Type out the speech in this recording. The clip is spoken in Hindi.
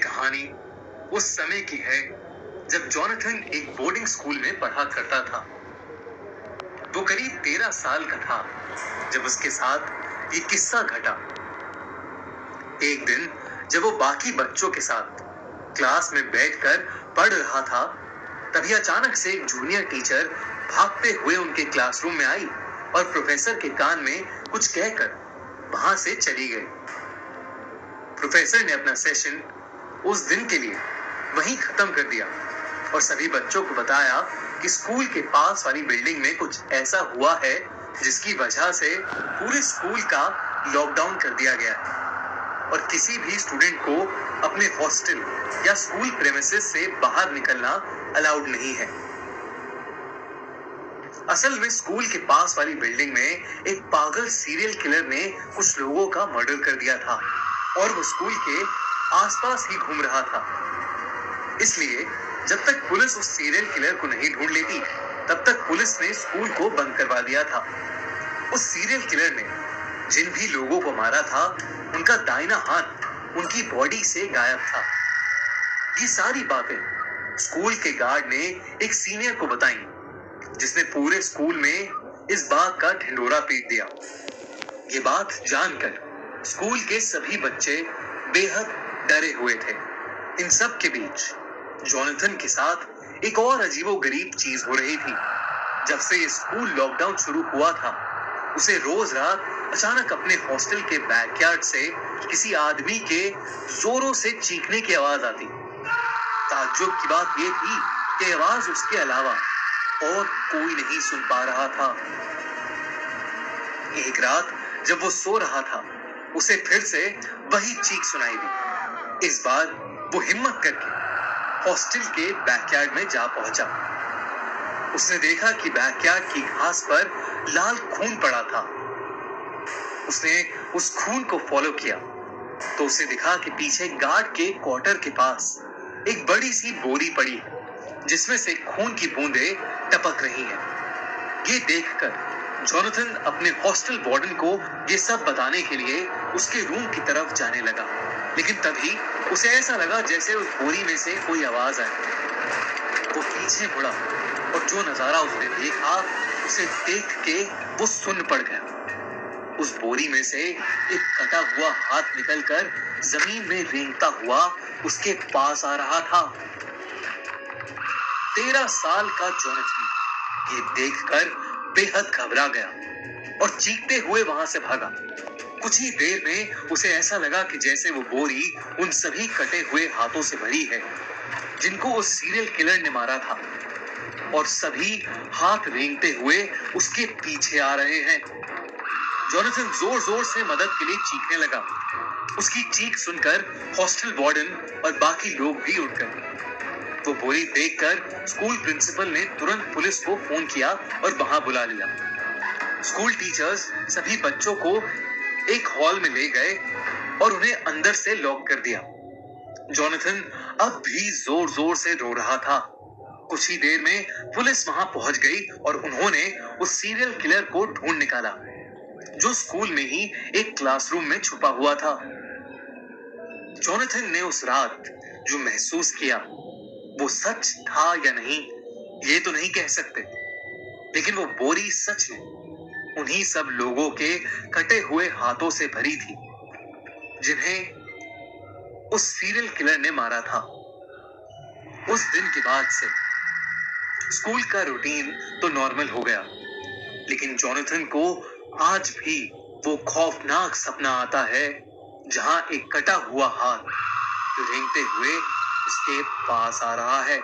कहानी उस समय की है जब जॉनथन एक बोर्डिंग स्कूल में पढ़ा करता था। वो करीब 13 साल का था जब उसके साथ ये किस्सा घटा। एक दिन जब वो बाकी बच्चों के साथ क्लास में बैठकर पढ़ रहा था, तभी अचानक से एक जूनियर टीचर भागते हुए उनके क्लासरूम में आई और प्रोफेसर के कान में कुछ कहकर वहां से चली गई। प्रोफेसर ने अपना सेशन उस दिन के लिए वहीं खत्म कर दिया और सभी बच्चों को बताया कि स्कूल के पास वाली बिल्डिंग में कुछ ऐसा हुआ है जिसकी वजह से पूरे स्कूल का लॉकडाउन कर दिया गया है और किसी भी स्टूडेंट को अपने हॉस्टल या स्कूल प्रेमिसेस से बाहर निकलना अलाउड नहीं है। असल में स्कूल के पास वाली बिल्डिंग में एक पागल सीरियल किलर ने कुछ लोगों का मर्डर कर दिया था और वो स्कूल के आसपास ही घूम रहा था। इसलिए जब तक पुलिस उस सीरियल किलर को नहीं ढूंढ लेती, तब तक पुलिस ने स्कूल को बंद करवा दिया था। उस सीरियल किलर ने जिन भी लोगों को मारा था, उनका दाहिना हाथ उनकी बॉडी से गायब था। ये सारी बातें स्कूल के गार्ड ने एक सीनियर को बताई, जिसने पूरे स्कूल में इस बात का ढिंढोरा पीट दिया। ये बात जानकर स्कूल के सभी बच्चे बेहद डरे हुए थे। इन सब के बीच जॉनथन के साथ एक और अजीबोगरीब चीज हो रही थी। जब से ये स्कूल लॉकडाउन शुरू हुआ था, उसे रोज रात अचानक अपने हॉस्टल के बैकयार्ड से किसी आदमी के जोरों से चीखने की आवाज आती। ताज्जुब की बात यह थी कि आवाज उसके अलावा और कोई नहीं सुन पा रहा था। एक रात जब वो सो रहा था, उसे फिर से वही चीख सुनाई दी। इस बार वो हिम्मत करके हॉस्टल के बैकयार्ड में जा पहुंचा। उसने देखा कि बैकयार्ड की घास पर लाल खून पड़ा था। उसने उस खून को फॉलो किया तो उसे दिखा कि पीछे गार्ड के क्वार्टर के पास एक बड़ी सी बोरी पड़ी है, जिसमें से खून की बूंदें टपक रही हैं। ये देखकर जॉनथन अपने हॉस्टल वार्डन को ये सब बताने के लिए उसके रूम की तरफ जाने लगा, लेकिन तभी उसे ऐसा लगा जैसे उस बोरी में से कोई आवाज आई। वो पीछे मुड़ा और जो नजारा उसने देखा, उसे देख के वो सुन्न पड़ गया। उस बोरी में से एक कटा हुआ हाथ निकलकर जमीन में रेंगता हुआ उसके पास आ रहा था। 13 साल का जॉनथन ये देखकर बेहद घबरा गया और चीखते हुए वहां से भागा। कुछ ही देर में उसे ऐसा लगा कि जैसे वो बोरी उन सभी कटे हुए हाथों से भरी है जिनको उस सीरियल किलर ने मारा था, और सभी हाथ रेंगते हुए उसके पीछे आ रहे हैं। जॉनथन जोर जोर से मदद के लिए चीखने लगा। उसकी चीख सुनकर हॉस्टल वार्डन और बाकी लोग भी उठ गए। वो बोरी देखकर स्कूल प्रिंसिपल ने तुरंत पुलिस को फोन किया और वहां बुला लिया। स्कूल टीचर्स सभी बच्चों को एक हॉल में ले गए और उन्हें अंदर से लॉक कर दिया। जॉनथन अब भी जोर जोर से रो रहा था। कुछ ही देर में पुलिस वहां पहुंच गई और उन्होंने उस सीरियल किलर को ढूंढ निकाला, जो स्कूल में ही एक क्लासरूम में छुपा हुआ था। जॉनथन ने उस रात जो महसूस किया, वो सच था या नहीं, ये तो नहीं कह सकते, लेकिन वो बोरी सच में उन्हीं सब लोगों के कटे हुए हाथों से भरी थी जिन्हें उस सीरियल किलर ने मारा था। उस दिन के बाद से स्कूल का रूटीन तो नॉर्मल हो गया, लेकिन जॉनथन को आज भी वो खौफनाक सपना आता है जहां एक कटा हुआ हाथ रेंगते हुए उसके पास आ रहा है।